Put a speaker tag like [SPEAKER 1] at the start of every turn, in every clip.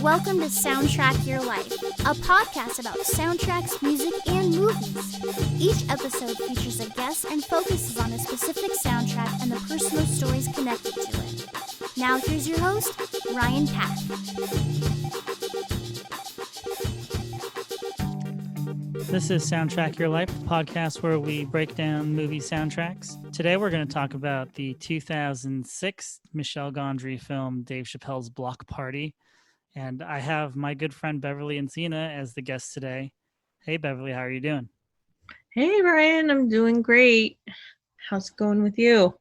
[SPEAKER 1] Welcome to Soundtrack Your Life, a podcast about soundtracks, music, and movies. Each episode features a guest and focuses on a specific soundtrack and the personal stories connected to it. Now here's your host, Ryan Pack.
[SPEAKER 2] This is Soundtrack Your Life, the podcast where we break down movie soundtracks. Today we're going to talk about the 2006 Michel Gondry film Dave Chappelle's Block Party. And I have my good friend Beverly Encina as the guest today. Hey, Beverly, how are you doing?
[SPEAKER 3] Hey, Ryan, I'm doing great. How's it going with you?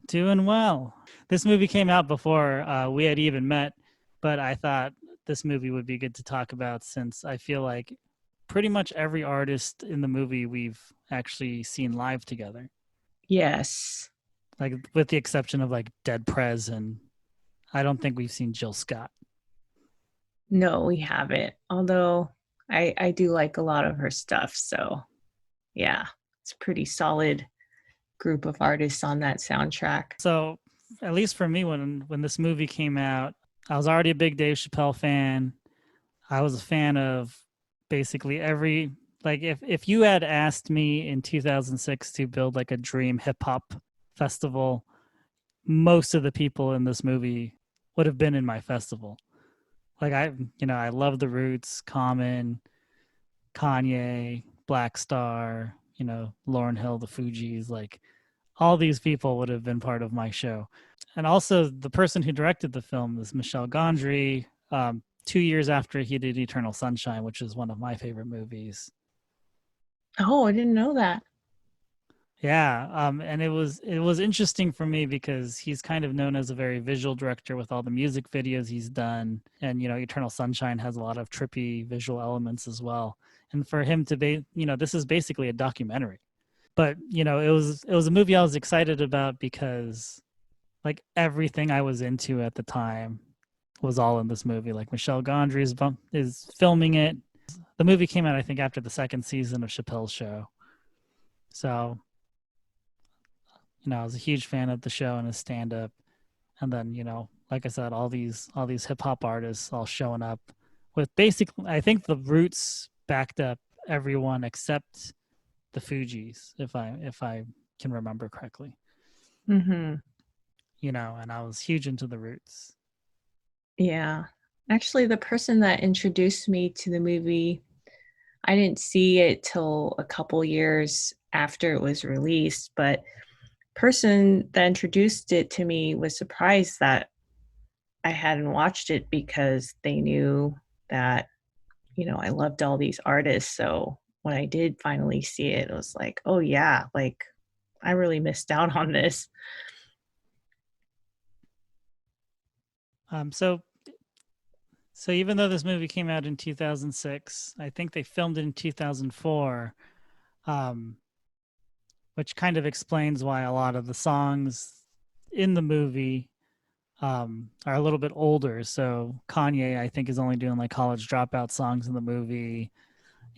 [SPEAKER 2] Doing well. This movie came out before we had even met, but I thought this movie would be good to talk about since I feel like pretty much every artist in the movie we've actually seen live together.
[SPEAKER 3] Yes.
[SPEAKER 2] Like with the exception of like Dead Prez, and I don't think we've seen Jill Scott.
[SPEAKER 3] No, we haven't. Although I do like a lot of her stuff. So yeah, it's a pretty solid group of artists on that soundtrack.
[SPEAKER 2] So at least for me, when this movie came out, I was already a big Dave Chappelle fan. I was a fan of basically every, like if you had asked me in 2006 to build like a dream hip hop festival, most of the people in this movie would have been in my festival. Like I love the Roots, Common, Kanye, Black Star, Lauryn Hill, the Fugees, like all these people would have been part of my show. And also the person who directed the film is Michel Gondry, 2 years after he did Eternal Sunshine, which is one of my favorite movies.
[SPEAKER 3] Oh, I didn't know that.
[SPEAKER 2] Yeah, and it was interesting for me because he's kind of known as a very visual director with all the music videos he's done, and Eternal Sunshine has a lot of trippy visual elements as well. And for him to be, this is basically a documentary, but it was a movie I was excited about because like everything I was into at the time was all in this movie. Like Michel Gondry is filming it. The movie came out, I think, after the second season of Chappelle's show, so. I was a huge fan of the show and his stand-up. And then, like I said, all these hip hop artists all showing up with basically, I think the Roots backed up everyone except the Fugees, if I can remember correctly.
[SPEAKER 3] Mm-hmm.
[SPEAKER 2] And I was huge into the Roots.
[SPEAKER 3] Yeah. Actually, the person that introduced me to the movie, I didn't see it till a couple years after it was released, but person that introduced it to me was surprised that I hadn't watched it because they knew that, I loved all these artists. So when I did finally see it, it was like, oh yeah, like I really missed out on this.
[SPEAKER 2] So even though this movie came out in 2006, I think they filmed it in 2004. Which kind of explains why a lot of the songs in the movie are a little bit older. So Kanye, I think, is only doing like college dropout songs in the movie,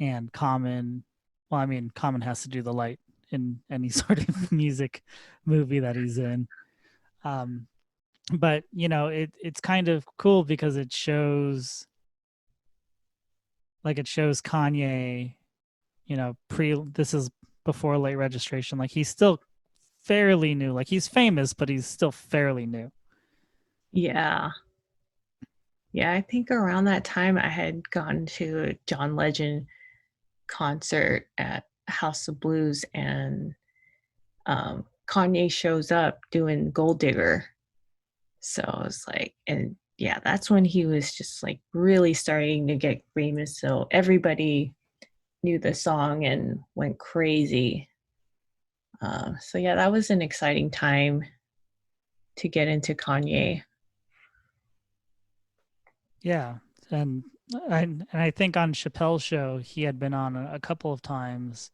[SPEAKER 2] and Common has to do the light in any sort of music movie that he's in. But it's kind of cool because it shows Kanye, this is before late registration. Like he's still fairly new. Like he's famous, but he's still fairly new.
[SPEAKER 3] Yeah. Yeah, I think around that time I had gone to a John Legend concert at House of Blues, and Kanye shows up doing Gold Digger. So I was like, and yeah, that's when he was just like really starting to get famous. So everybody knew the song and went crazy. So yeah, that was an exciting time to get into Kanye.
[SPEAKER 2] Yeah, and I think on Chappelle's show he had been on a couple of times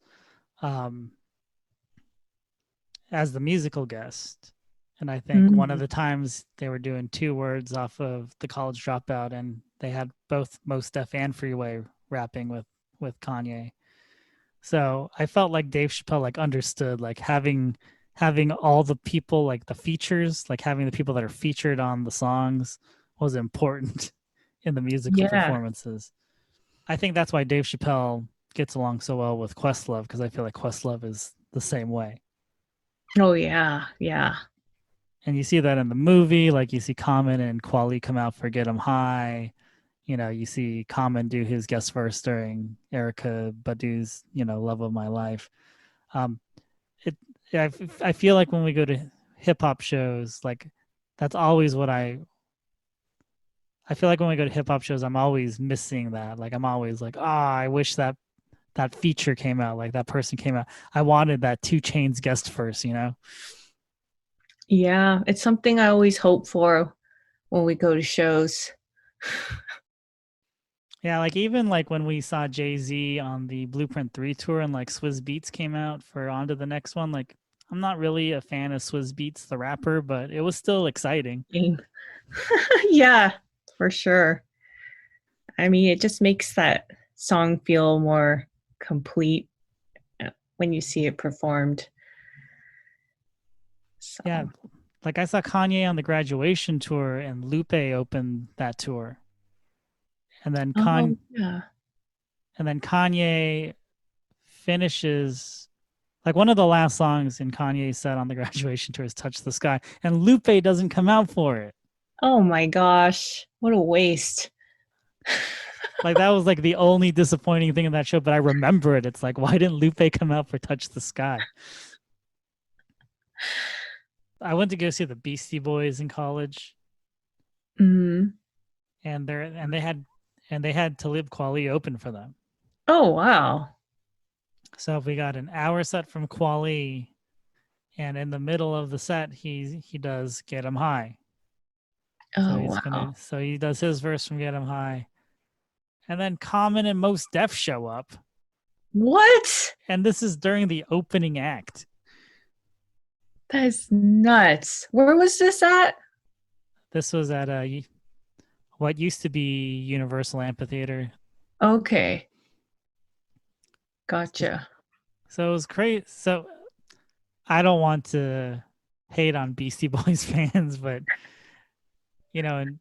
[SPEAKER 2] as the musical guest, and I think one of the times they were doing 2 words off of the College Dropout, and they had both Mos Def and Freeway rapping with Kanye. So I felt like Dave Chappelle like understood like having all the people like the features, like having the people that are featured on the songs was important in the musical
[SPEAKER 3] Yeah.
[SPEAKER 2] performances. I think that's why Dave Chappelle gets along so well with Questlove because I feel like Questlove is the same way.
[SPEAKER 3] Oh yeah. Yeah.
[SPEAKER 2] And you see that in the movie, like you see Common and Kweli come out for Get 'Em High. You know, you see Common do his guest verse during Erica Badu's, Love of My Life. Um, it, I feel like when we go to hip hop shows, like that's always what I feel like when we go to hip hop shows, I'm always missing that. Like I'm always like, I wish that feature came out, like that person came out. I wanted that 2 Chainz guest verse.
[SPEAKER 3] Yeah. It's something I always hope for when we go to shows.
[SPEAKER 2] Yeah, like even like when we saw Jay-Z on the Blueprint 3 tour and like Swizz Beatz came out for On to the Next One, like I'm not really a fan of Swizz Beatz the rapper, but it was still exciting.
[SPEAKER 3] Yeah, for sure. I mean, it just makes that song feel more complete when you see it performed. So,
[SPEAKER 2] Yeah, like I saw Kanye on the Graduation tour and Lupe opened that tour. And then
[SPEAKER 3] oh yeah.
[SPEAKER 2] Kanye finishes like one of the last songs in Kanye's set on the Graduation tour is Touch the Sky and Lupe doesn't come out for it.
[SPEAKER 3] Oh my gosh, what a waste.
[SPEAKER 2] Like that was like the only disappointing thing in that show, but I remember it. It's like, why didn't Lupe come out for Touch the Sky? I went to go see the Beastie Boys in college,
[SPEAKER 3] Mhm.
[SPEAKER 2] and they had Talib Kweli open for them.
[SPEAKER 3] Oh wow.
[SPEAKER 2] So we got an hour set from Kweli, and in the middle of the set, he does Get 'Em High.
[SPEAKER 3] Oh wow.
[SPEAKER 2] So he does his verse from Get 'Em High, and then Common and Mos Def show up,
[SPEAKER 3] What?
[SPEAKER 2] and this is during the opening act.
[SPEAKER 3] That's nuts. Where was this at?
[SPEAKER 2] This was at what used to be Universal Amphitheater.
[SPEAKER 3] Okay. Gotcha.
[SPEAKER 2] So it was great. So I don't want to hate on Beastie Boys fans, but and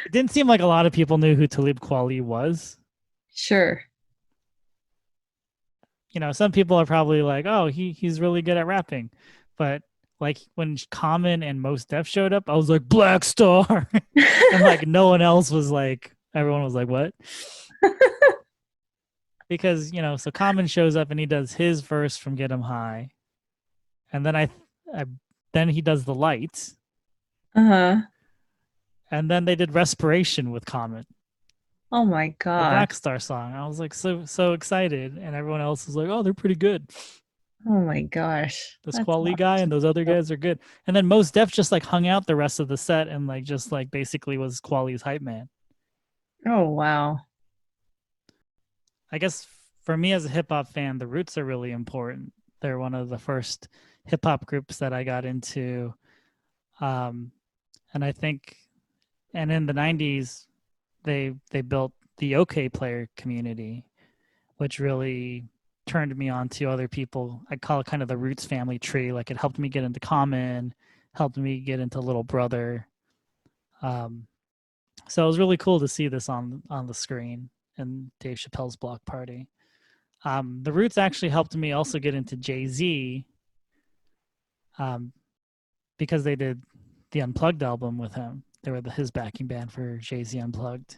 [SPEAKER 2] it didn't seem like a lot of people knew who Talib Kweli was.
[SPEAKER 3] Sure.
[SPEAKER 2] Some people are probably like, "Oh, he's really good at rapping," but like when Common and Mos Def showed up, I was like, "Black Star," and like no one else was like. Everyone was like, "What?" Because so Common shows up and he does his verse from Get 'Em High, and then then he does the lights,
[SPEAKER 3] Uh-huh.
[SPEAKER 2] and then they did Respiration with Common,
[SPEAKER 3] Oh my
[SPEAKER 2] the
[SPEAKER 3] gosh.
[SPEAKER 2] Black Star song. I was like so excited, and everyone else was like, "Oh, they're pretty good."
[SPEAKER 3] Oh my gosh.
[SPEAKER 2] This
[SPEAKER 3] That's
[SPEAKER 2] Quali guy and those other guys are good. And then Mos Def just like hung out the rest of the set and like just like basically was Quali's hype man.
[SPEAKER 3] Oh wow.
[SPEAKER 2] I guess for me as a hip hop fan, the Roots are really important. They're one of the first hip hop groups that I got into. And I think and in the 90s they built the OK player community, which really turned me on to other people. I call it kind of the Roots family tree. Like it helped me get into Common, helped me get into Little Brother. So it was really cool to see this on the screen in Dave Chappelle's block party. The Roots actually helped me also get into Jay-Z because they did the Unplugged album with him. They were his backing band for Jay-Z Unplugged.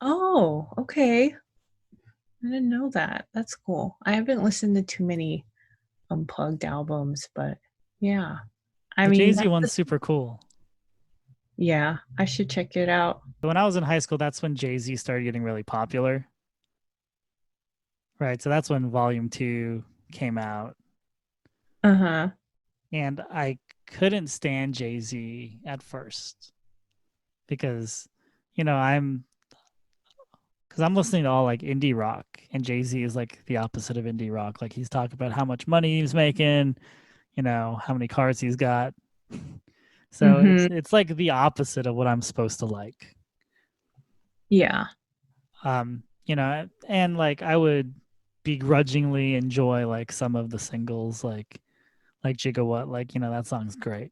[SPEAKER 3] Oh, okay. I didn't know that. That's cool. I haven't listened to too many unplugged albums, but yeah. I
[SPEAKER 2] The
[SPEAKER 3] mean,
[SPEAKER 2] Jay-Z one's super cool.
[SPEAKER 3] yeah, I should check it out.
[SPEAKER 2] When I was in high school, that's when Jay-Z started getting really popular. Right. So that's when Volume 2 came out.
[SPEAKER 3] Uh-huh.
[SPEAKER 2] And I couldn't stand Jay-Z at first because, I'm listening to all like indie rock and Jay-Z is like the opposite of indie rock. Like he's talking about how much money he's making, how many cars he's got. So
[SPEAKER 3] Mm-hmm.
[SPEAKER 2] it's like the opposite of what I'm supposed to like.
[SPEAKER 3] Yeah.
[SPEAKER 2] And like I would begrudgingly enjoy like some of the singles, like Gigawatt, like, you know, that song's great.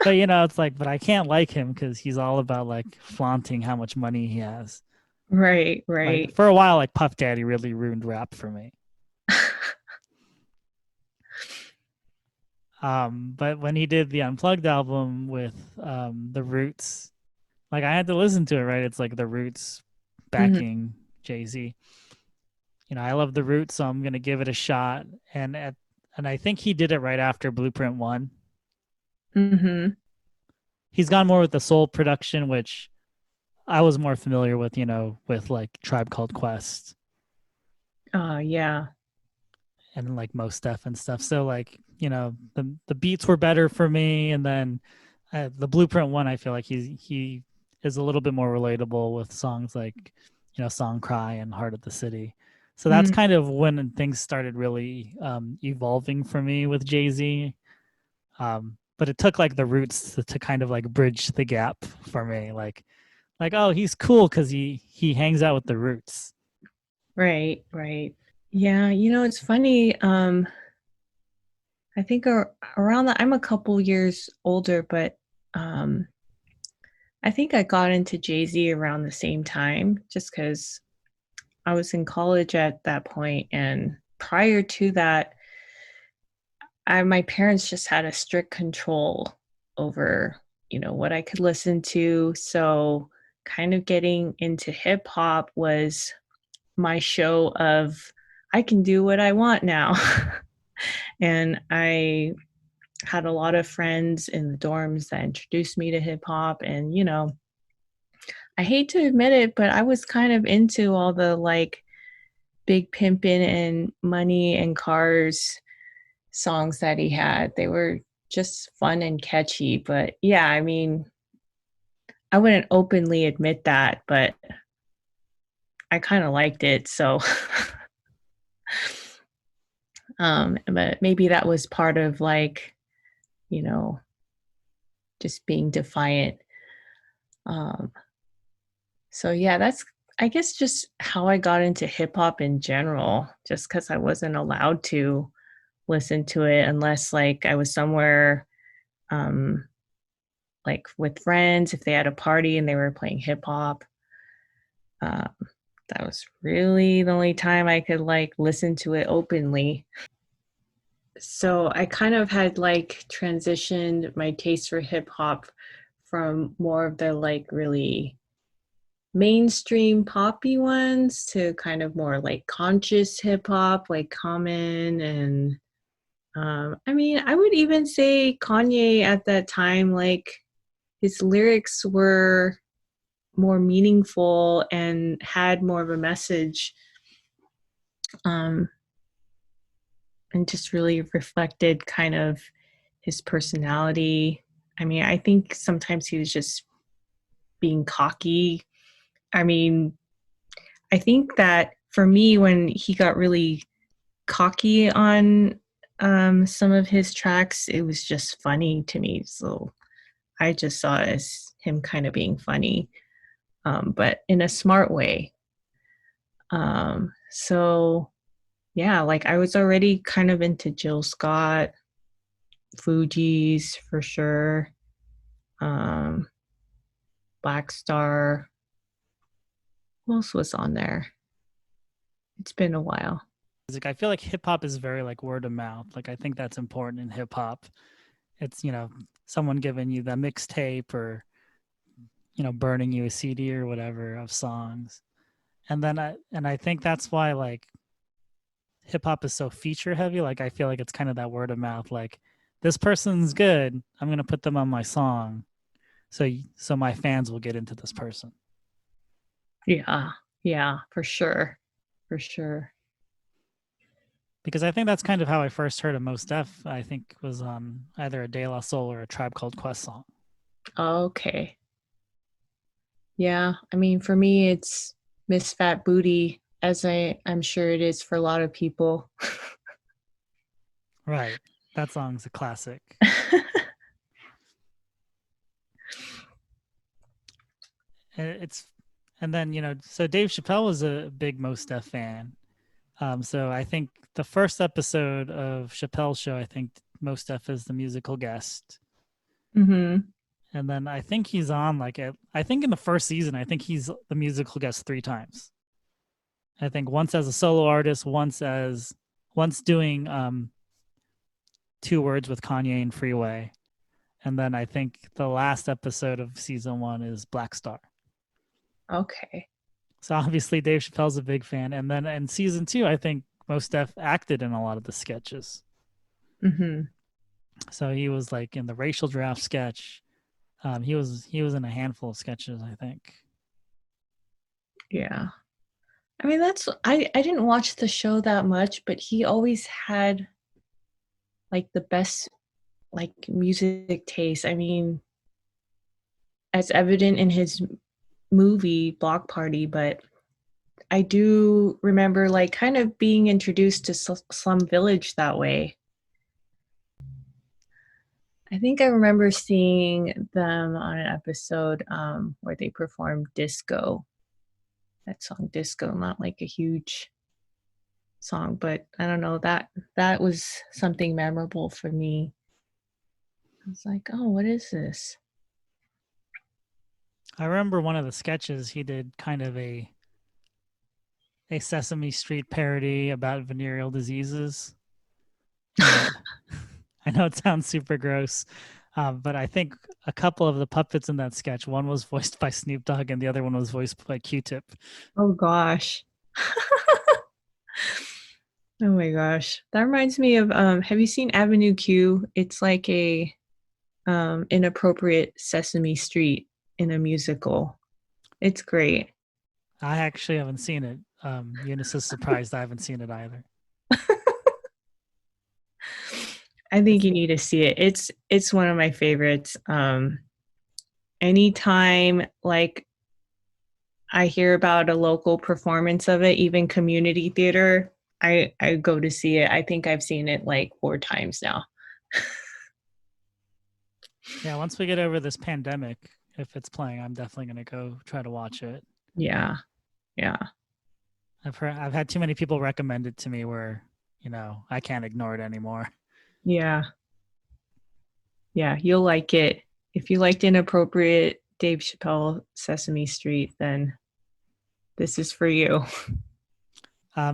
[SPEAKER 2] But, you know, it's like, but I can't like him because he's all about like flaunting how much money he has.
[SPEAKER 3] Right,
[SPEAKER 2] Like
[SPEAKER 3] right.
[SPEAKER 2] for a while, like Puff Daddy really ruined rap for me. But when he did the Unplugged album with the Roots, like I had to listen to it, right? It's like the Roots
[SPEAKER 3] Mhm,
[SPEAKER 2] backing Jay-Z. You know, I love the Roots, so I'm gonna give it a shot. And I think he did it right after Blueprint One.
[SPEAKER 3] mhm.
[SPEAKER 2] He's gone more with the soul production, which I was more familiar with, you know, with like Tribe Called Quest
[SPEAKER 3] Yeah.
[SPEAKER 2] and like Mos Def and stuff. So like, you know, the beats were better for me, and then the Blueprint One, I feel like he is a little bit more relatable with songs like, you know, Song Cry and Heart of the City. So that's
[SPEAKER 3] Mm,
[SPEAKER 2] kind of when things started really evolving for me with Jay-Z. But it took like the Roots to kind of like bridge the gap for me. Like oh, he's cool because he hangs out with the Roots.
[SPEAKER 3] right, right. Yeah, you know, it's funny. I think around that, I'm a couple years older, but um, I think I got into Jay-Z around the same time just because I was in college at that point, and prior to that, my parents just had a strict control over, you know, what I could listen to. So kind of getting into hip hop was my show of I can do what I want now. And I had a lot of friends in the dorms that introduced me to hip hop. And, you know, I hate to admit it, but I was kind of into all the like big pimpin' and money and cars songs that he had. They were just fun and catchy. But yeah, I mean, I wouldn't openly admit that, but I kind of liked it. So, but maybe that was part of like, you know, just being defiant. Um, so yeah, that's I guess just how I got into hip hop in general, just because I wasn't allowed to listen to it unless like I was somewhere um like with friends if they had a party and they were playing hip hop. Um, that was really the only time I could like listen to it openly. So I kind of had like transitioned my taste for hip hop from more of the like really mainstream poppy ones to kind of more like conscious hip hop, like Common and I mean, I would even say Kanye at that time, like his lyrics were more meaningful and had more of a message, um, and just really reflected kind of his personality. I mean, I think sometimes he was just being cocky. I mean, I think that for me, when he got really cocky on some of his tracks, it was just funny to me. So I just saw it as him kind of being funny, but in a smart way. So yeah, like I was already kind of into Jill Scott, Fugees for sure, um, Black Star. Who else was on there? It's been a while.
[SPEAKER 2] Like I feel like hip hop is very like word of mouth. Like I think that's important in hip hop. It's, you know, someone giving you the mixtape or, you know, burning you a CD or whatever of songs. And I think that's why like hip hop is so feature heavy. Like I feel like it's kind of that word of mouth. Like this person's good, I'm gonna put them on my song, so my fans will get into this person.
[SPEAKER 3] Yeah, yeah, for sure, for sure.
[SPEAKER 2] Because I think that's kind of how I first heard of Mos Def. I think was on either a De La Soul or a Tribe Called Quest song.
[SPEAKER 3] Okay. Yeah, I mean, for me, it's Miss Fat Booty, as I'm sure it is for a lot of people.
[SPEAKER 2] Right, that song's a classic. It's and then, you know, so Dave Chappelle was a big Mos Def fan. So I think the first episode of Chappelle's show, I think Mos Def is the musical guest.
[SPEAKER 3] Mm-hmm.
[SPEAKER 2] And then I think he's on I think in the first season, I think he's the musical guest 3 times. I think once as a solo artist, once doing 2 words with Kanye and Freeway. And then I think the last episode of season 1 is Black Star.
[SPEAKER 3] Okay.
[SPEAKER 2] So obviously Dave Chappelle's a big fan. And then in season 2, I think Mos Def acted in a lot of the sketches.
[SPEAKER 3] Mm-hmm.
[SPEAKER 2] So he was like in the racial draft sketch. He was in a handful of sketches, I think.
[SPEAKER 3] Yeah. I mean, I didn't watch the show that much, but he always had like the best like music taste. I mean, as evident in his movie Block Party, but I do remember like kind of being introduced to Slum Village that way. I think I remember seeing them on an episode where they performed Disco. That song Disco, not like a huge song, but I don't know, that was something memorable for me. I was like, oh, what is this?
[SPEAKER 2] I remember one of the sketches he did kind of a Sesame Street parody about venereal diseases. I know it sounds super gross, but I think a couple of the puppets in that sketch, one was voiced by Snoop Dogg and the other one was voiced by Q-Tip.
[SPEAKER 3] Oh gosh. Oh my gosh. That reminds me of have you seen Avenue Q? It's like a inappropriate Sesame Street in a musical. It's great.
[SPEAKER 2] I actually haven't seen it. Eunice is surprised I haven't seen it either.
[SPEAKER 3] I think you need to see it. It's one of my favorites. Anytime like I hear about a local performance of it, even community theater, I go to see it. I think I've seen it like 4 times now.
[SPEAKER 2] Yeah, once we get over this pandemic, if it's playing, I'm definitely going to go try to watch it.
[SPEAKER 3] Yeah. Yeah.
[SPEAKER 2] I've had too many people recommend it to me where, I can't ignore it anymore.
[SPEAKER 3] Yeah. Yeah, you'll like it. If you liked inappropriate Dave Chappelle Sesame Street, then this is for you.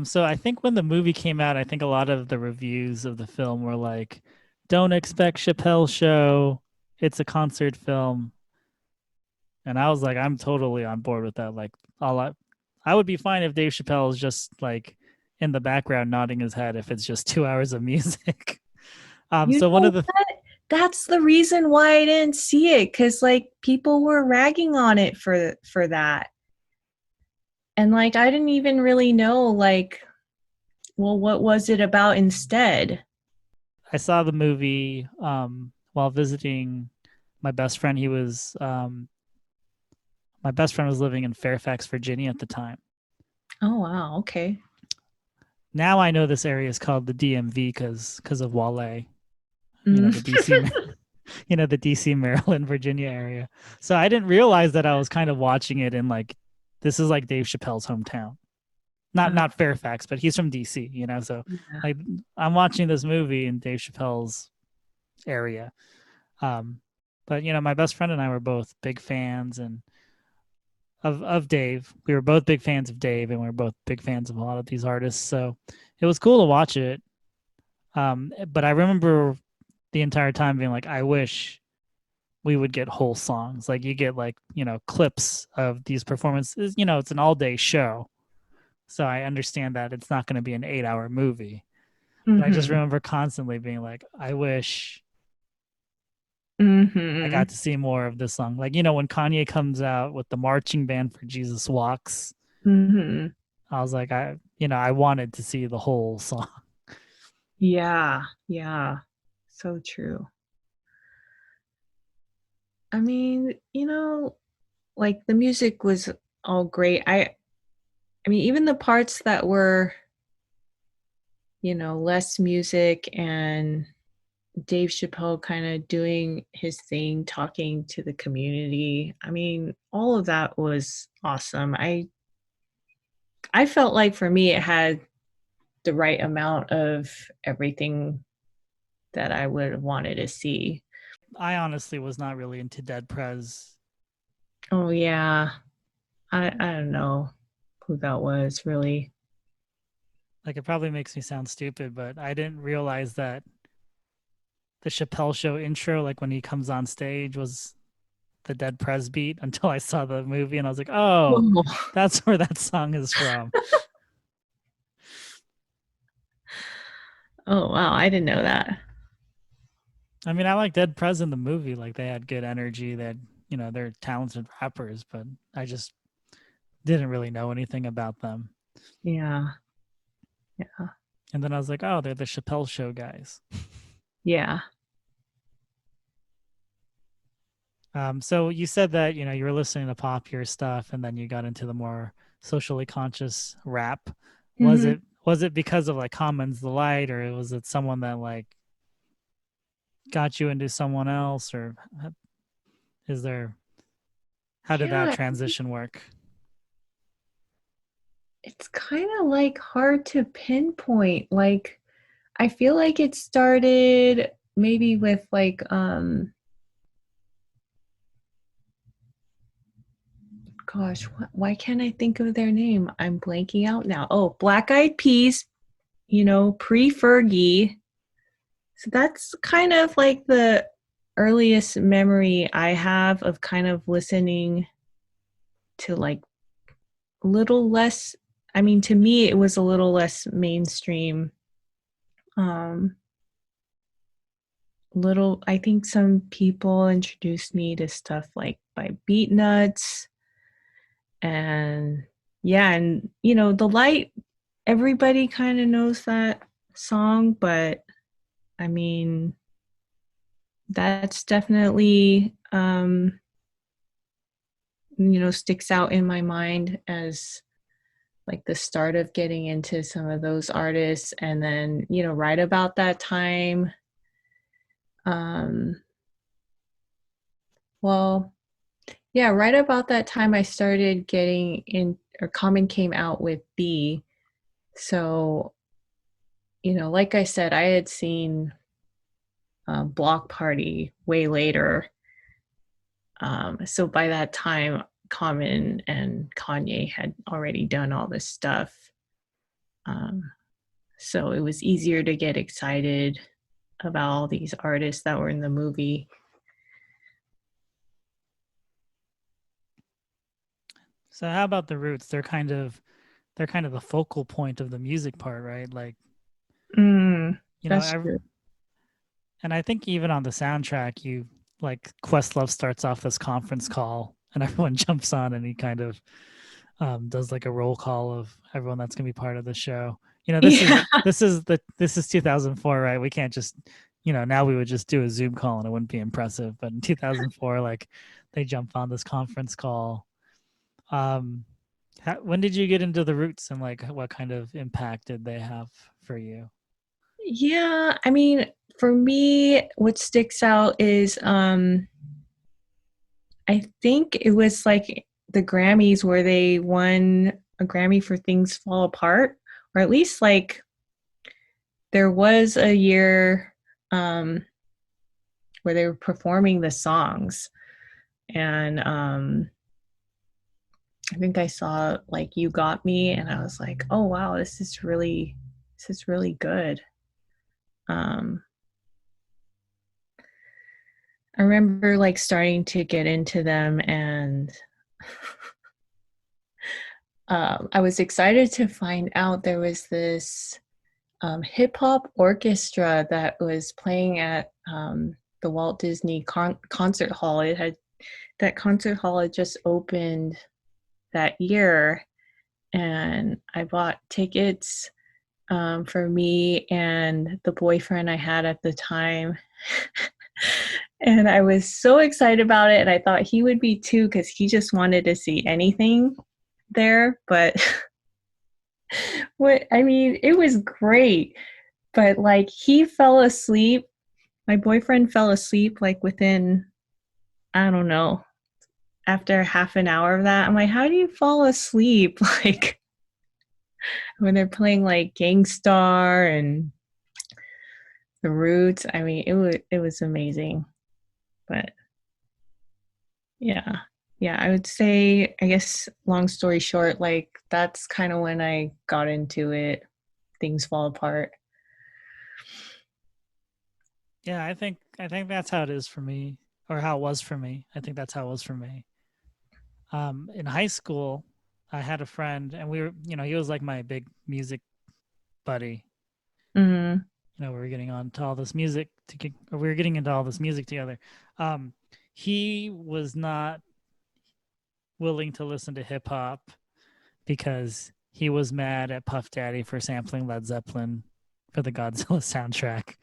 [SPEAKER 2] So I think when the movie came out, I think a lot of the reviews of the film were like, don't expect Chappelle show. It's a concert film. And I was like, I'm totally on board with that. Like, I would be fine if Dave Chappelle is just like in the background nodding his head if it's just 2 hours of music. So one of the
[SPEAKER 3] that's the reason why I didn't see it, because like people were ragging on it for that. And like I didn't even really know like, well, what was it about instead?
[SPEAKER 2] I saw the movie while visiting my best friend. My best friend was living in Fairfax, Virginia at the time.
[SPEAKER 3] Oh wow, okay.
[SPEAKER 2] Now I know this area is called the DMV because of Wale. The DC, the DC, Maryland, Virginia area. So I didn't realize that I was kind of watching it in like, this is like Dave Chappelle's hometown. Not Fairfax, but he's from DC, so
[SPEAKER 3] Yeah.
[SPEAKER 2] like I'm watching this movie in Dave Chappelle's area. But my best friend and I were both big fans and of Dave. We were both big fans of Dave and we were both big fans of a lot of these artists. So it was cool to watch it. But I remember the entire time being like, I wish we would get whole songs. Like you get like, clips of these performances, it's an all day show. So I understand that it's not going to be an 8-hour movie.
[SPEAKER 3] Mm-hmm.
[SPEAKER 2] But I just remember constantly being like, I wish I got to see more of this song. Like, when Kanye comes out with the marching band for Jesus Walks,
[SPEAKER 3] Mm-hmm.
[SPEAKER 2] I was like, I wanted to see the whole song.
[SPEAKER 3] Yeah, yeah. So true. I mean, like the music was all great. I mean, even the parts that were, less music and Dave Chappelle kind of doing his thing, talking to the community. I mean, all of that was awesome. I felt like for me it had the right amount of everything that I would have wanted to see.
[SPEAKER 2] I honestly was not really into Dead Prez.
[SPEAKER 3] Oh yeah. I don't know who that was really.
[SPEAKER 2] Like, it probably makes me sound stupid, but I didn't realize that the Chappelle Show intro, like when he comes on stage, was the Dead Prez beat until I saw the movie, and I was like, oh,
[SPEAKER 3] Whoa.
[SPEAKER 2] that's where that song is from.
[SPEAKER 3] Oh wow, I didn't know that.
[SPEAKER 2] I mean, I like Dead Prez in the movie. Like, they had good energy. That, you know, they're talented rappers, but I just didn't really know anything about them.
[SPEAKER 3] Yeah. Yeah.
[SPEAKER 2] And then I was like, oh, they're the Chappelle Show guys.
[SPEAKER 3] Yeah.
[SPEAKER 2] So you said that, you know, you were listening to popular stuff, and then you got into the more socially conscious rap. Was
[SPEAKER 3] Mhm.
[SPEAKER 2] it was it because of like Common's the Light, or was it someone that like got you into someone else, or is there, how did that
[SPEAKER 3] Yeah,
[SPEAKER 2] transition work?
[SPEAKER 3] it's kind of like hard to pinpoint. Like I feel like it started maybe with like gosh, why can't I think of their name? I'm blanking out now. Oh, Black Eyed Peas, you know, pre-Fergie. So that's kind of like the earliest memory I have of kind of listening to like a little less, I mean, to me it was a little less mainstream. Um little, I think some people introduced me to stuff like by Beat Nuts and yeah, and you know, The Light, everybody kind of knows that song, but I mean, that's definitely you know, sticks out in my mind as like the start of getting into some of those artists. And then, you know, right about that time, um well, yeah, right about that time I started getting in, or Common came out with B. So, you know, like I said, I had seen Block Party way later. So by that time, Common and Kanye had already done all this stuff. Um, so it was easier to get excited about all these artists that were in the movie.
[SPEAKER 2] So how about the Roots? They're kind of the focal point of the music part, right? Like,
[SPEAKER 3] Mm,
[SPEAKER 2] you know,
[SPEAKER 3] that's true.
[SPEAKER 2] and I think even on the soundtrack, you like Questlove starts off this conference call, and everyone jumps on, and he kind of does like a roll call of everyone that's gonna be part of the show. You know,
[SPEAKER 3] Yeah.
[SPEAKER 2] this is 2004, right? We can't just, you know, now we would just do a Zoom call and it wouldn't be impressive. But in 2004, like, they jump on this conference call. Um, when did you get into the Roots, and like what kind of impact did they have for you?
[SPEAKER 3] Yeah, I mean, for me, what sticks out is I think it was like the Grammys where they won a Grammy for Things Fall Apart, or at least like there was a year um where they were performing the songs. And I think I saw like You Got Me and I was like, "Oh wow, this is really good." Um I remember like starting to get into them and I was excited to find out there was this hip hop orchestra that was playing at the Walt Disney Concert Hall. It had that concert hall had just opened that year, and I bought tickets for me and the boyfriend I had at the time. And I was so excited about it, and I thought he would be too because he just wanted to see anything there. But what I mean, it was great. But like he fell asleep. My boyfriend fell asleep like within, I don't know, after half an hour of that. I'm like, how do you fall asleep? Like, when they're playing like Gangstar and The Roots. I mean, it was amazing. But yeah. Yeah, I would say, I guess, long story short, like that's kind of when I got into it. Things fall apart.
[SPEAKER 2] Yeah, I think that's how it is for me, or how it was for me. I think that's how it was for me. In high school, I had a friend, and we were, he was like my big music buddy.
[SPEAKER 3] Mm-hmm.
[SPEAKER 2] We were getting on to all this music or we were getting into all this music together. Um, he was not willing to listen to hip hop because he was mad at Puff Daddy for sampling Led Zeppelin for the Godzilla soundtrack.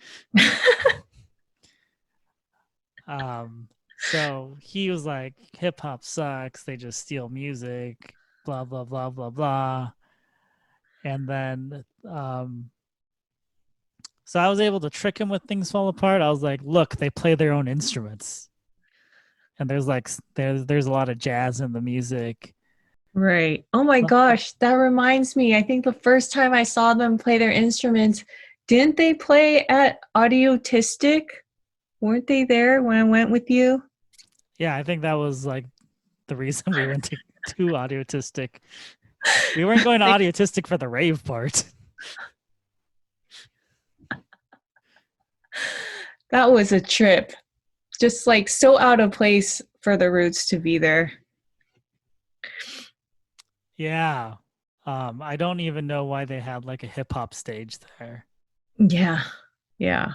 [SPEAKER 2] So he was like, hip hop sucks. They just steal music, blah, blah, blah, blah, blah. And then, so I was able to trick him with Things Fall Apart. I was like, look, they play their own instruments. And there's a lot of jazz in the music.
[SPEAKER 3] Right. Oh my gosh, that reminds me. I think the first time I saw them play their instruments, didn't they play at Audiotistic? Weren't they there when I went with you?
[SPEAKER 2] Yeah, I think that was like the reason we went to Audiotistic. We weren't going to
[SPEAKER 3] Like,
[SPEAKER 2] Audiotistic for the rave part.
[SPEAKER 3] that was a trip. Just like so out of place for the Roots to be there.
[SPEAKER 2] Yeah. I don't even know why they had like a hip hop stage there.
[SPEAKER 3] Yeah. Yeah.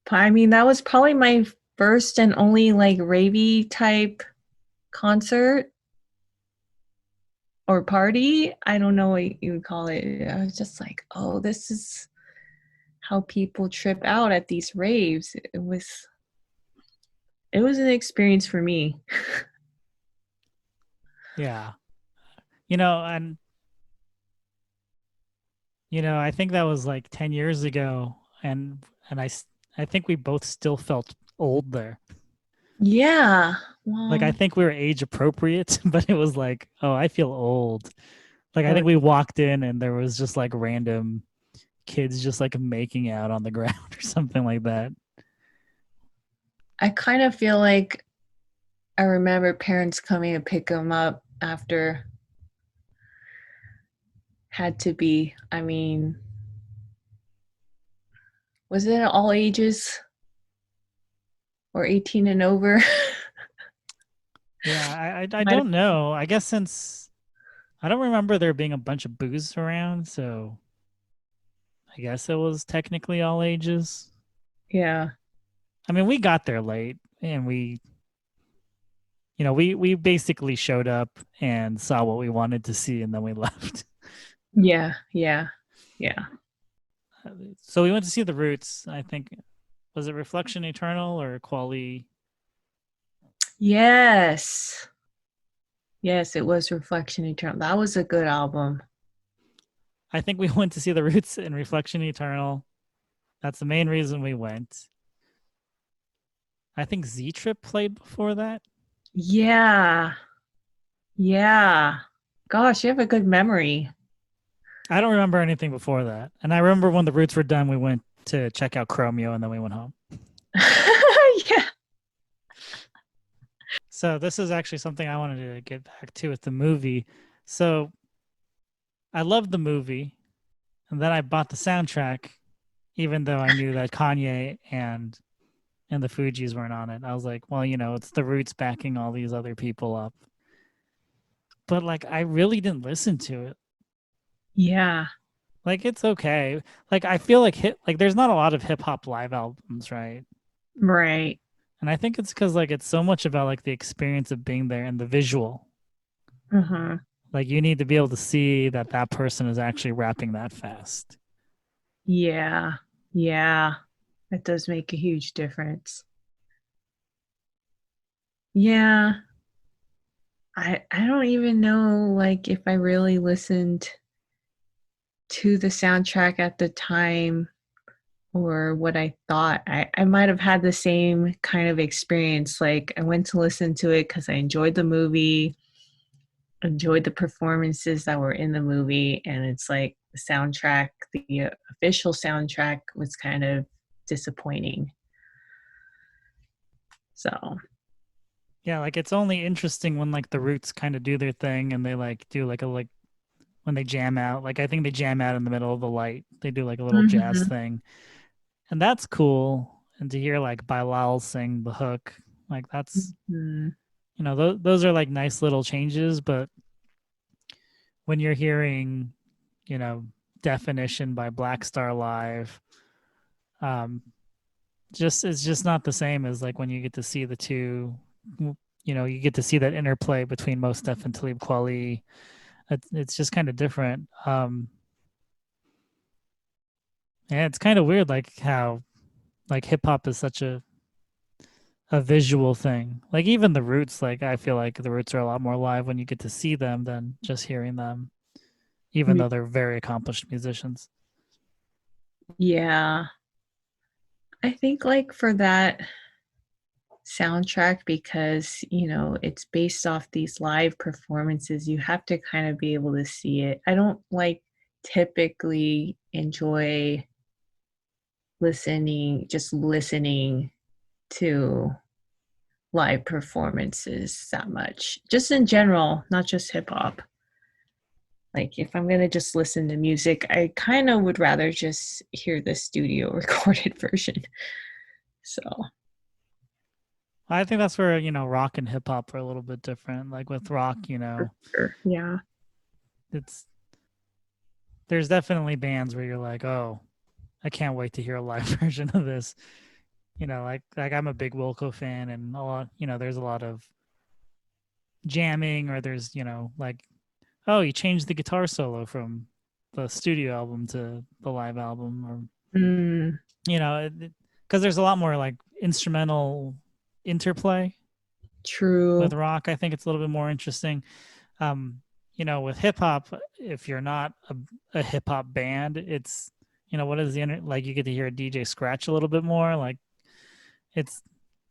[SPEAKER 3] I mean, that was probably my first and only like ravey type concert or party. I don't know what you would call it. I was just like, oh, this is how people trip out at these raves. It was an experience for me.
[SPEAKER 2] Yeah. And I think that was like 10 years ago, and I think we both still felt old there.
[SPEAKER 3] Yeah.
[SPEAKER 2] Like I
[SPEAKER 3] Well,
[SPEAKER 2] think we were age appropriate, but it was like, oh, I feel old. Like I
[SPEAKER 3] oh,
[SPEAKER 2] think we walked in and there was just like random kids just like making out on the ground or something like that.
[SPEAKER 3] I kind of feel like I remember parents coming to pick them up after. Had to be. I mean, was it all ages or 18 and over?
[SPEAKER 2] Yeah, I
[SPEAKER 3] Might have-
[SPEAKER 2] don't know. I guess since I don't remember there being a bunch of booze around, so I guess it was technically all ages.
[SPEAKER 3] yeah.
[SPEAKER 2] I mean, we got there late and we basically showed up and saw what we wanted to see and then we left.
[SPEAKER 3] Yeah. Yeah. Yeah.
[SPEAKER 2] So we went to see the Roots. I think was it Reflection Eternal or Quali?
[SPEAKER 3] Yes. Yes, it was Reflection Eternal. That was a good album.
[SPEAKER 2] I think we went to see the Roots in Reflection Eternal. That's the main reason we went. I think Z Trip played before that.
[SPEAKER 3] Yeah. Yeah. Gosh, you have a good memory.
[SPEAKER 2] I don't remember anything before that. And I remember when the Roots were done, we went to check out Chromeo and then we went home.
[SPEAKER 3] Yeah.
[SPEAKER 2] So this is actually something I wanted to get back to with the movie. So I loved the movie, and then I bought the soundtrack, even though I knew that Kanye and the Fugees weren't on it. I was like, well, it's the Roots backing all these other people up. But like, I really didn't listen to it.
[SPEAKER 3] Yeah.
[SPEAKER 2] Like, it's okay. Like, I feel like there's not a lot of hip hop live albums, right?
[SPEAKER 3] Right.
[SPEAKER 2] And I think it's because like it's so much about like the experience of being there and the visual.
[SPEAKER 3] Uh-huh.
[SPEAKER 2] Like you need to be able to see that person is actually rapping that fast.
[SPEAKER 3] Yeah. Yeah. That does make a huge difference. Yeah. I don't even know like if I really listened to the soundtrack at the time or what I thought. I might have had the same kind of experience. Like I went to listen to it because I enjoyed the movie enjoyed the performances that were in the movie, and it's like the soundtrack, the official soundtrack was kind of disappointing. So
[SPEAKER 2] Yeah, like it's only interesting when like the Roots kind of do their thing and they like do like a like when they jam out. Like I think they jam out in the middle of the light. They do like a little jazz
[SPEAKER 3] mhm,
[SPEAKER 2] thing. And that's cool. And to hear like Bilal sing the hook, like that's
[SPEAKER 3] mhm.
[SPEAKER 2] those are like nice little changes, but when you're hearing, you know, Definition by Black Star Live, um just it's just not the same as like when you get to see the two, you get to see that interplay between Mos Def and Talib Kweli. It's just kind of different. And it's kind of weird like how like hip hop is such a visual thing. Like even the Roots, like I feel like the Roots are a lot more live when you get to see them than just hearing them, even though they're very accomplished musicians.
[SPEAKER 3] Yeah, I think like for that soundtrack, because it's based off these live performances, you have to kind of be able to see it. I don't like typically enjoy listening to live performances that much, just in general, not just hip hop. Like if I'm gonna just listen to music, I kind of would rather just hear the studio recorded version. So
[SPEAKER 2] I think that's where, rock and hip hop are a little bit different. Like with rock,
[SPEAKER 3] for sure. Yeah.
[SPEAKER 2] it's there's definitely bands where you're like, oh, I can't wait to hear a live version of this. Like I'm a big Wilco fan, and a lot, there's a lot of jamming, or there's, like, oh, you changed the guitar solo from the studio album to the live album, or
[SPEAKER 3] Mm,
[SPEAKER 2] because there's a lot more like instrumental interplay with
[SPEAKER 3] true.
[SPEAKER 2] rock. I think it's a little bit more interesting. Um, with hip hop, if you're not a hip hop band, it's what is like you get to hear a DJ scratch a little bit more. Like it's,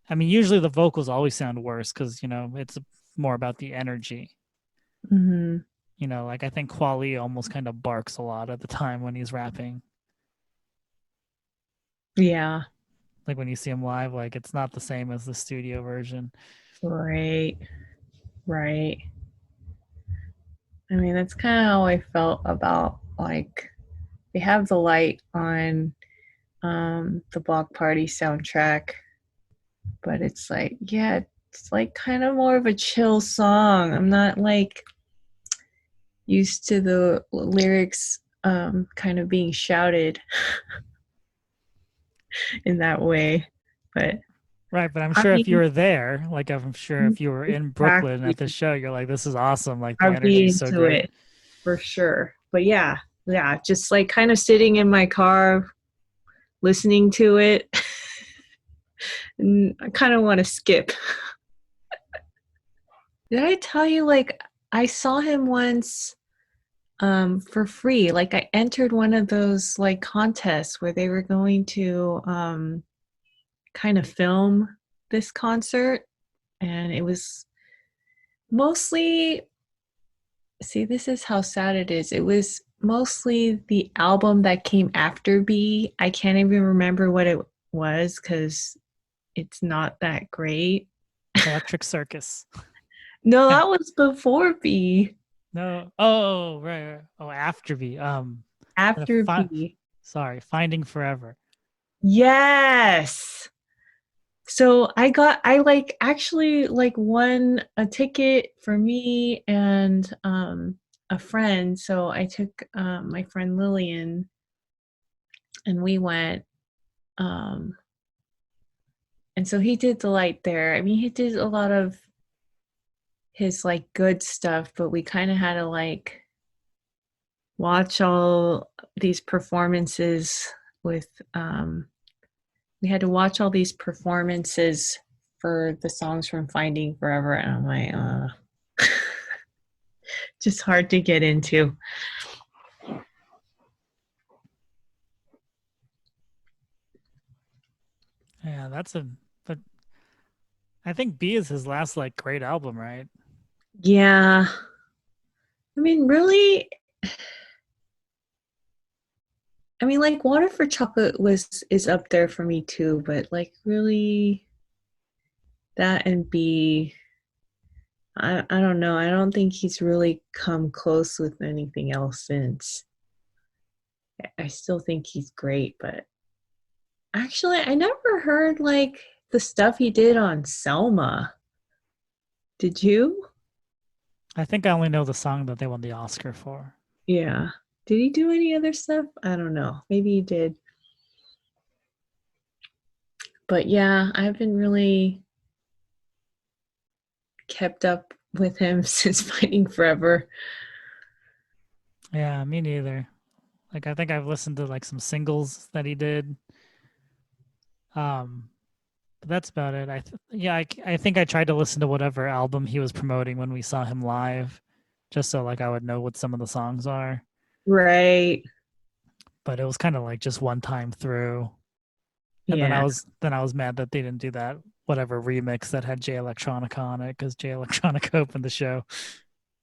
[SPEAKER 2] I mean, usually the vocals always sound worse because it's more about the energy.
[SPEAKER 3] Hmm.
[SPEAKER 2] Like I think Kweli almost kind of barks a lot at the time when he's rapping.
[SPEAKER 3] Yeah.
[SPEAKER 2] Like when you see him live, like it's not the same as the studio version.
[SPEAKER 3] Right. Right. I mean, that's kind of how I felt about like they have the light on the Block Party soundtrack, but it's like, yeah, it's like kind of more of a chill song. I'm not like used to the lyrics kind of being shouted in that way. But
[SPEAKER 2] Right, but I'm
[SPEAKER 3] I
[SPEAKER 2] sure if you
[SPEAKER 3] mean,
[SPEAKER 2] were there, like I'm sure if you were in Brooklyn at the
[SPEAKER 3] exactly.
[SPEAKER 2] show, you're like, this is awesome. Like the
[SPEAKER 3] I'd
[SPEAKER 2] energy
[SPEAKER 3] be
[SPEAKER 2] is so
[SPEAKER 3] into
[SPEAKER 2] great.
[SPEAKER 3] it for sure. But yeah, yeah, just like kind of sitting in my car listening to it. And I kind of want to skip. Did I tell you like I saw him once for free? Like I entered one of those like contests where they were going to kind of film this concert, and it was mostly, see, this is how sad it is. It was mostly the album that came after B. I can't even remember what it was because it's not that great.
[SPEAKER 2] Electric Circus.
[SPEAKER 3] No, that was before B.
[SPEAKER 2] No. Oh, right, right. Oh, after B. The
[SPEAKER 3] After B.
[SPEAKER 2] sorry, Finding Forever.
[SPEAKER 3] Yes. So I like actually like won a ticket for me and a friend. So I took my friend Lillian and we went. Um and so he did the light there. I mean, he did a lot of his like good stuff, but we kind of had to like watch all these performances with we had to watch all these performances for the songs from Finding Forever, and I'm like, just hard to get into.
[SPEAKER 2] Yeah, but I think B is his last like great album, right?
[SPEAKER 3] Yeah, I mean, really, I mean, like Water for Chocolate is up there for me too, but like really that and B, I don't know. I don't think he's really come close with anything else since. I still think he's great, but actually I never heard like the stuff he did on Selma. Did you?
[SPEAKER 2] I think I only know the song that they won the Oscar for.
[SPEAKER 3] Yeah. Did he do any other stuff? I don't know. Maybe he did. But yeah, I haven't really kept up with him since Fighting Forever.
[SPEAKER 2] Yeah, me neither. Like I think I've listened to like some singles that he did. Um, but that's about it. I think I tried to listen to whatever album he was promoting when we saw him live, just so like I would know what some of the songs are.
[SPEAKER 3] Right.
[SPEAKER 2] But it was kind of like just one time through. And
[SPEAKER 3] Yeah.
[SPEAKER 2] then I was mad that they didn't do that whatever remix that had Jay Electronica on it because Jay Electronica opened the show.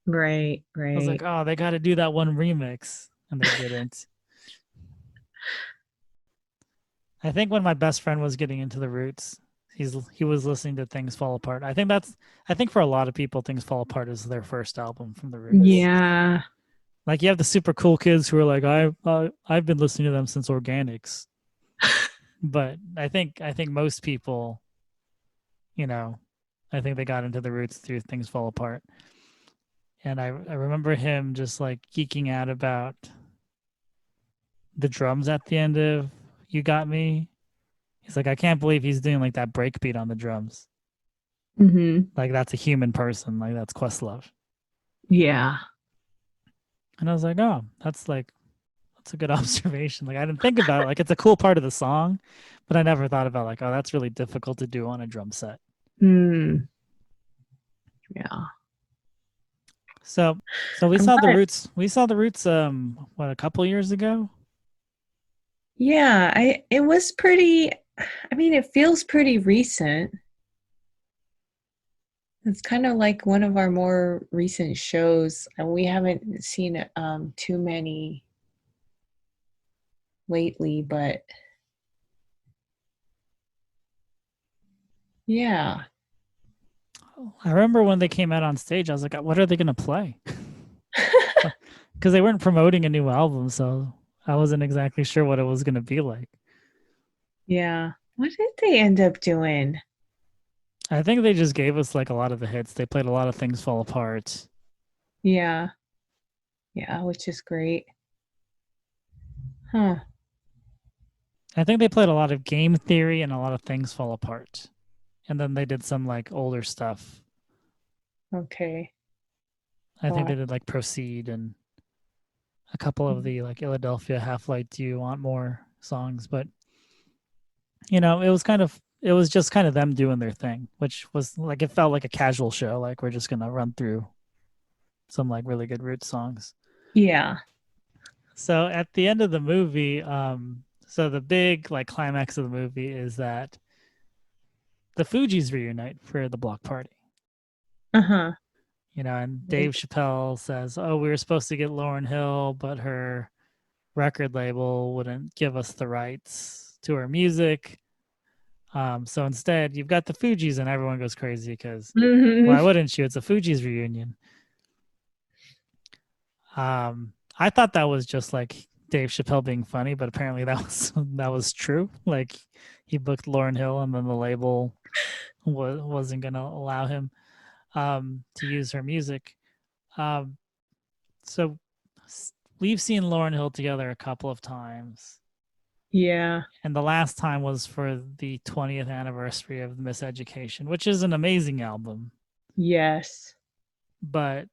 [SPEAKER 3] Right.
[SPEAKER 2] I was
[SPEAKER 3] Right.
[SPEAKER 2] like, oh, they got to do that one remix, and they didn't. I think when my best friend was getting into the Roots, he was listening to Things Fall Apart. I think for a lot of people, Things Fall Apart is their first album from the Roots.
[SPEAKER 3] Yeah.
[SPEAKER 2] Like you have the super cool kids who are like, I've been listening to them since Organics, but I think most people, you know, I think they got into the Roots through Things Fall Apart. And I remember him just like geeking out about the drums at the end of You Got Me. He's like, I can't believe he's doing like that break beat on the drums.
[SPEAKER 3] Mm-hmm.
[SPEAKER 2] Like that's a human person. Like that's Questlove.
[SPEAKER 3] Yeah.
[SPEAKER 2] And I was like, oh, that's a good observation. Like I didn't think about it. Like it's a cool part of the song, but I never thought about like, oh, that's really difficult to do on a drum set.
[SPEAKER 3] Mm. Yeah.
[SPEAKER 2] So we
[SPEAKER 3] I'm
[SPEAKER 2] saw the
[SPEAKER 3] glad.
[SPEAKER 2] Roots. We saw the Roots what, a couple years ago?
[SPEAKER 3] Yeah, it was pretty, I mean, it feels pretty recent. It's kind of like one of our more recent shows, and we haven't seen too many lately, but yeah.
[SPEAKER 2] I remember when they came out on stage, I was like, what are they gonna play? Because they weren't promoting a new album, so I wasn't exactly sure what it was gonna be like.
[SPEAKER 3] Yeah. What did they end up doing?
[SPEAKER 2] I think they just gave us like a lot of the hits. They played a lot of Things Fall Apart.
[SPEAKER 3] Yeah. Yeah, which is great. Huh.
[SPEAKER 2] I think they played a lot of Game Theory and a lot of Things Fall Apart. And then they did some like older stuff.
[SPEAKER 3] Okay.
[SPEAKER 2] I think
[SPEAKER 3] Well,
[SPEAKER 2] they did like Proceed and a couple of the like Philadelphia Half Light Do You Want More songs. But it was just kind of them doing their thing, which was like it felt like a casual show. Like we're just gonna run through some like really good Roots songs.
[SPEAKER 3] yeah.
[SPEAKER 2] So at the end of the movie, so the big like climax of the movie is that the Fugees reunite for the block party.
[SPEAKER 3] Uh-huh.
[SPEAKER 2] And Dave Chappelle says, "Oh, we were supposed to get Lauryn Hill, but her record label wouldn't give us the rights to her music. So instead, you've got the Fugees, and everyone goes crazy because why
[SPEAKER 3] Hmm.
[SPEAKER 2] wouldn't you? It's a Fugees reunion." I thought that was just like Dave Chappelle being funny, but apparently that was true. Like he booked Lauryn Hill, and then the label wasn't going to allow him to use her music. Um, so we've seen Lauryn Hill together a couple of times.
[SPEAKER 3] Yeah.
[SPEAKER 2] And the last time was for the 20th anniversary of Miseducation, which is an amazing album.
[SPEAKER 3] Yes.
[SPEAKER 2] But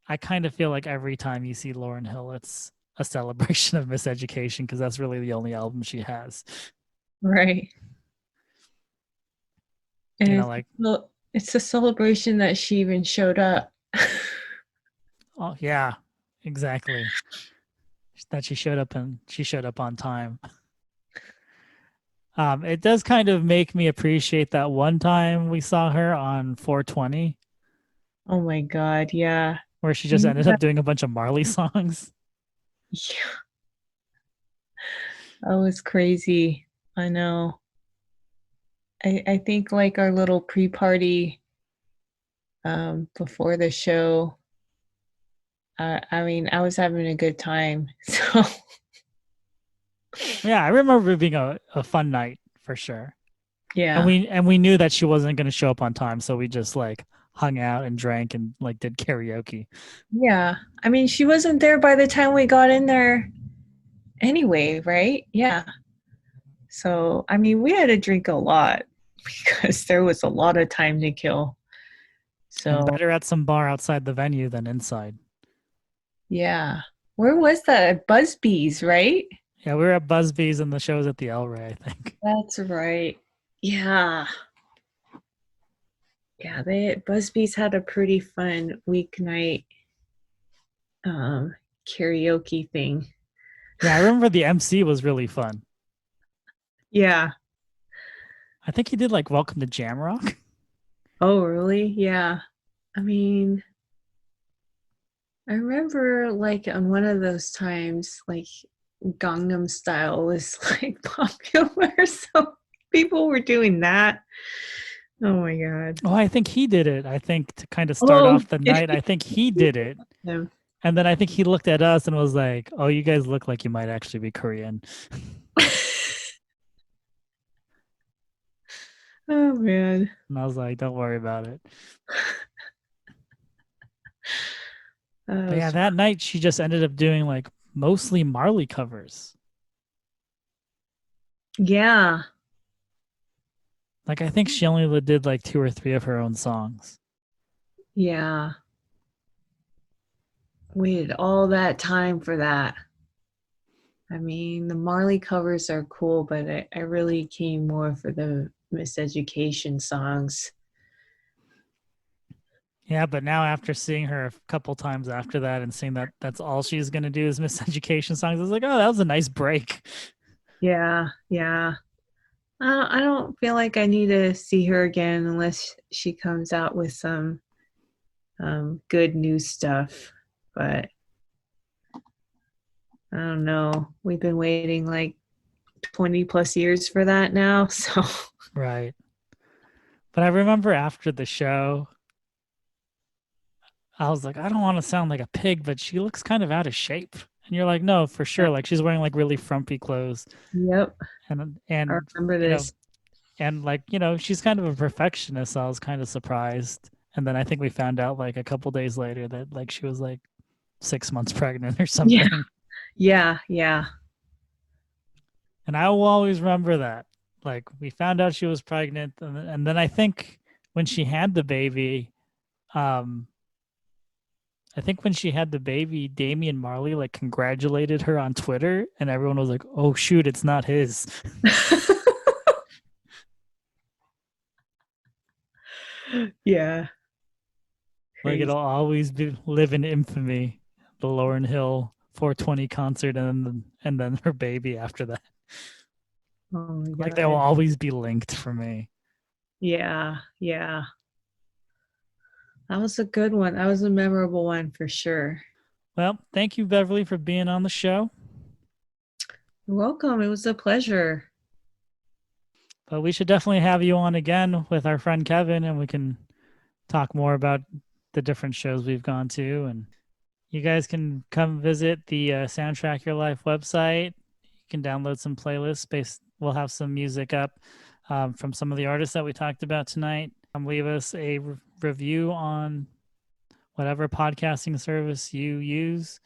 [SPEAKER 2] I kind of feel like every time you see Lauryn Hill, it's a celebration of Miseducation because that's really the only album she has.
[SPEAKER 3] Right. And
[SPEAKER 2] Like,
[SPEAKER 3] well, it's a celebration that she even showed up.
[SPEAKER 2] oh yeah, exactly. That she showed up on time. It does kind of make me appreciate that one time we saw her on 420.
[SPEAKER 3] Oh my God, yeah.
[SPEAKER 2] where she just ended up doing a bunch of Marley songs.
[SPEAKER 3] Yeah. That was crazy. I know. I think like our little pre-party before the show, I mean, I was having a good time. So
[SPEAKER 2] Yeah, I remember it being a fun night for sure.
[SPEAKER 3] yeah.
[SPEAKER 2] And we knew that she wasn't going to show up on time, so we just like hung out and drank and like did karaoke.
[SPEAKER 3] Yeah. I mean, she wasn't there by the time we got in there anyway, right? Yeah. So, I mean, we had to drink a lot because there was a lot of time to kill.
[SPEAKER 2] And
[SPEAKER 3] So,
[SPEAKER 2] better at some bar outside the venue than inside.
[SPEAKER 3] yeah. Where was that? Busby's, right?
[SPEAKER 2] Yeah, we were at Busby's and the show was at the El Rey, I think.
[SPEAKER 3] That's right. Yeah. Yeah, Busby's had a pretty fun weeknight karaoke thing.
[SPEAKER 2] Yeah, I remember the MC was really fun.
[SPEAKER 3] Yeah.
[SPEAKER 2] I think he did like Welcome to Jamrock.
[SPEAKER 3] Oh, really? Yeah. I mean, I remember like on one of those times, like Gangnam Style was like popular, so people were doing that. Oh my god.
[SPEAKER 2] Oh, I think he did it. I think to kind of start off the night, I think he did it.
[SPEAKER 3] Yeah.
[SPEAKER 2] And then I think he looked at us and was like, "Oh, you guys look like you might actually be Korean."
[SPEAKER 3] Oh man.
[SPEAKER 2] And I was like, "Don't worry about it." But yeah, that night she just ended up doing like mostly Marley covers.
[SPEAKER 3] Yeah.
[SPEAKER 2] Like I think she only did like 2 or 3 of her own songs.
[SPEAKER 3] Yeah. Waited all that time for that. I mean, the Marley covers are cool, but I really came more for the Miseducation songs.
[SPEAKER 2] Yeah, but now after seeing her a couple times after that and seeing that that's all she's going to do is Miseducation songs, I was like, oh, that was a nice break.
[SPEAKER 3] Yeah, yeah. I don't feel like I need to see her again unless she comes out with some good new stuff. But I don't know. We've been waiting like 20 plus years for that now. So
[SPEAKER 2] Right. But I remember after the show, I was like, I don't want to sound like a pig, but she looks kind of out of shape. And you're like, no, for sure. Like she's wearing like really frumpy clothes.
[SPEAKER 3] Yep.
[SPEAKER 2] And
[SPEAKER 3] I remember this.
[SPEAKER 2] And like, she's kind of a perfectionist. So I was kind of surprised. And then I think we found out like a couple days later that like she was like 6 months pregnant or something.
[SPEAKER 3] Yeah. Yeah.
[SPEAKER 2] And I will always remember that. Like we found out she was pregnant, and then I think when she had the baby, Damian Marley like congratulated her on Twitter, and everyone was like, "Oh shoot, it's not his."
[SPEAKER 3] Yeah.
[SPEAKER 2] Like it'll always live in infamy. The Lauryn Hill 420 concert, and then her baby after that.
[SPEAKER 3] Oh my God.
[SPEAKER 2] Like they will always be linked for me.
[SPEAKER 3] Yeah, yeah. That was a good one. That was a memorable one for sure.
[SPEAKER 2] Well, thank you, Beverly, for being on the show.
[SPEAKER 3] You're welcome. It was a pleasure.
[SPEAKER 2] But we should definitely have you on again with our friend Kevin, and we can talk more about the different shows we've gone to. And you guys can come visit the Soundtrack Your Life website. You can download some playlists. We'll have some music up from some of the artists that we talked about tonight. Leave us a review on whatever podcasting service you use.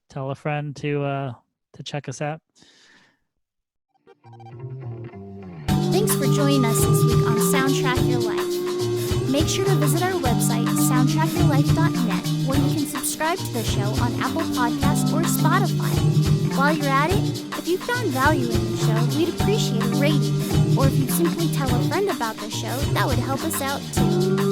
[SPEAKER 2] Tell a friend to check us out.
[SPEAKER 1] Thanks for joining us this week on Soundtrack Your Life. Make sure to visit our website, soundtrackyourlife.net, where you can subscribe to the show on Apple Podcasts or Spotify. While you're at it, if you found value in the show, we'd appreciate a rating. Or if you'd simply tell a friend about the show, that would help us out too.